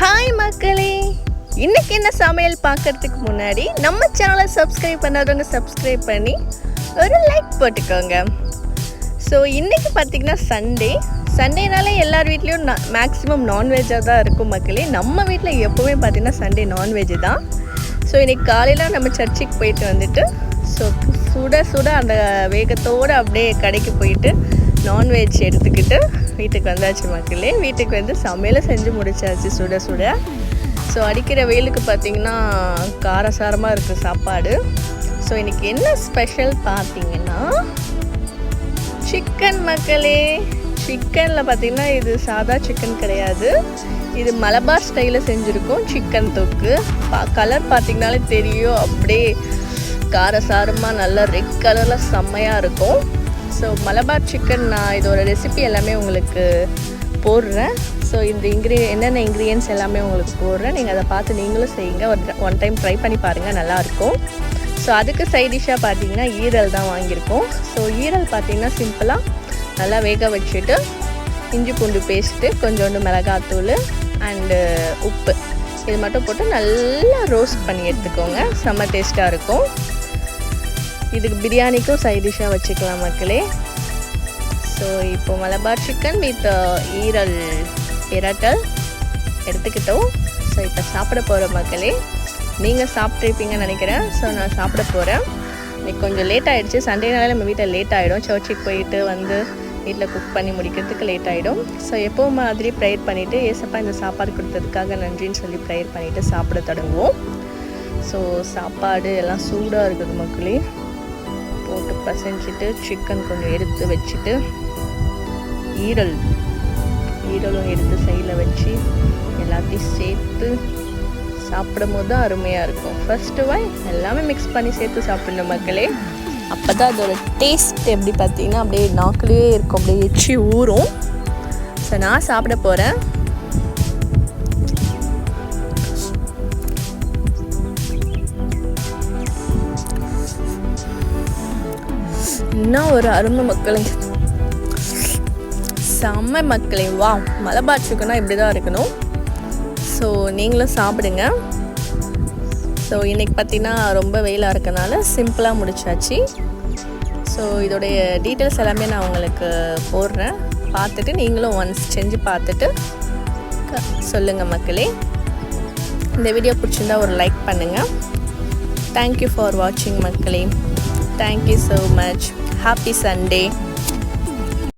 Hi மக்களே, இன்றைக்கி என்ன சமையல் பார்க்குறதுக்கு முன்னாடி நம்ம சேனலை சப்ஸ்கிரைப் பண்ணாதவங்க சப்ஸ்கிரைப் பண்ணி ஒரு லைக் போட்டுக்கோங்க. ஸோ இன்றைக்கி பார்த்திங்கன்னா சண்டேனாலே எல்லார் வீட்லேயும் மேக்ஸிமம் நான்வெஜ்ஜாக தான் இருக்கும் மக்களே. நம்ம வீட்டில் எப்போவுமே பார்த்திங்கன்னா சண்டே நான்வெஜ்ஜு தான். ஸோ இன்றைக்கி காலையில் நம்ம சர்ச்சுக்கு போயிட்டு வந்துட்டு ஸோ சுட அந்த வேகத்தோடு அப்படியே கடைக்கு போயிட்டு நான்வெஜ் எடுத்துக்கிட்டு வீட்டுக்கு வந்தாச்சு மக்களே. வீட்டுக்கு வந்து சமையலை செஞ்சு முடிச்சாச்சு சுட. ஸோ அடிக்கிற வெயிலுக்கு பார்த்திங்கன்னா காரசாரமாக இருக்குது சாப்பாடு. ஸோ இன்றைக்கி என்ன ஸ்பெஷல் பார்த்திங்கன்னா சிக்கன் மக்களே. சிக்கனில் பார்த்திங்கன்னா இது சாதா சிக்கன் கிடையாது, இது மலபார் ஸ்டைலில் செஞ்சுருக்கோம் சிக்கன் தொக்கு. கலர் பார்த்திங்கனாலே தெரியும், அப்படியே காரசாரமாக நல்லா ரெட் கலரில் செம்மையாக இருக்கும். ஸோ மலபார் சிக்கன் நான் இதோட ரெசிபி எல்லாமே உங்களுக்கு போடுறேன். ஸோ இந்த என்னென்ன இன்க்ரீடியன்ஸ் எல்லாமே உங்களுக்கு போடுறேன், நீங்கள் அதை பார்த்து நீங்களும் செய்யுங்க. ஒன் டைம் ட்ரை பண்ணி பாருங்கள், நல்லாயிருக்கும். ஸோ அதுக்கு சைட் டிஷ்ஷாக பார்த்தீங்கன்னா ஈரல் தான் வாங்கியிருக்கோம். ஸோ ஈரல் பார்த்திங்கன்னா சிம்பிளாக நல்லா வேக வச்சுட்டு இஞ்சி பூண்டு பேஸ்ட்டு, கொஞ்சோண்டு மிளகாத்தூள் அண்டு உப்பு இது மட்டும் போட்டு நல்லா ரோஸ்ட் பண்ணி எடுத்துக்கோங்க, செம்ம டேஸ்ட்டாக இருக்கும். இதுக்கு பிரியாணிக்கும் சைட் டிஷ்ஷாக வச்சுக்கலாம் மக்களே. ஸோ இப்போ மலபார் சிக்கன் வித் ஈரல் பிரட்டல் எடுத்துக்கிட்டோம். ஸோ இப்போ சாப்பிட போகிறோம் மக்களே. நீங்கள் சாப்பிட்ருப்பீங்கன்னு நினைக்கிறேன். ஸோ நான் சாப்பிட போகிறேன். இன்னைக்கு கொஞ்சம் லேட் ஆகிடுச்சு, சண்டேனாலே நம்ம வீட்டில் லேட் ஆகிடும். சர்ச்சுக்கு போயிட்டு வந்து வீட்டில் குக் பண்ணி முடிக்கிறதுக்கு லேட் ஆகிடும். ஸோ எப்போவும் மாதிரி ப்ரேயர் பண்ணிவிட்டு ஏசப்பா இந்த சாப்பாடு கொடுத்ததுக்காக நன்றின்னு சொல்லி ப்ரேயர் பண்ணிவிட்டு சாப்பிட தொடங்குவோம். ஸோ சாப்பாடு எல்லாம் சூடாக இருக்குது மக்களே. போட்டு பசைஞ்சிட்டு சிக்கன் கொஞ்சம் எடுத்து வச்சுட்டு ஈரலும் எடுத்து சைடில் வச்சு எல்லாத்தையும் சேர்த்து சாப்பிடும் போது தான் அருமையாக இருக்கும். ஃபர்ஸ்ட்டு வாய் எல்லாமே மிக்ஸ் பண்ணி சேர்த்து சாப்பிடணும் மக்களே. அப்போ தான் அதோட டேஸ்ட் எப்படி பார்த்தீங்கன்னா அப்படியே நாக்குலேயே இருக்கும், அப்படியே எச்சி ஊறும். ஸோ நான் சாப்பிட போகிறேன். இன்னும் ஒரு அருமை மக்களே, செம்ம மக்களே. வா, மலபார் சிக்கனா இப்படி தான் இருக்கணும். ஸோ நீங்களும் சாப்பிடுங்க. ஸோ இன்றைக்கி பார்த்திங்கன்னா ரொம்ப வெயிலாக இருக்கனால சிம்பிளாக முடிச்சாச்சு. ஸோ இதோடைய டீட்டெயில்ஸ் எல்லாமே நான் உங்களுக்கு போடுறேன், பார்த்துட்டு நீங்களும் ஒன்ஸ் செஞ்சு பார்த்துட்டு சொல்லுங்கள் மக்களே. இந்த வீடியோ பிடிச்சிருந்தா ஒரு லைக் பண்ணுங்கள். தேங்க்யூ ஃபார் வாட்சிங் மக்களே. Thank you so much. Happy Sunday.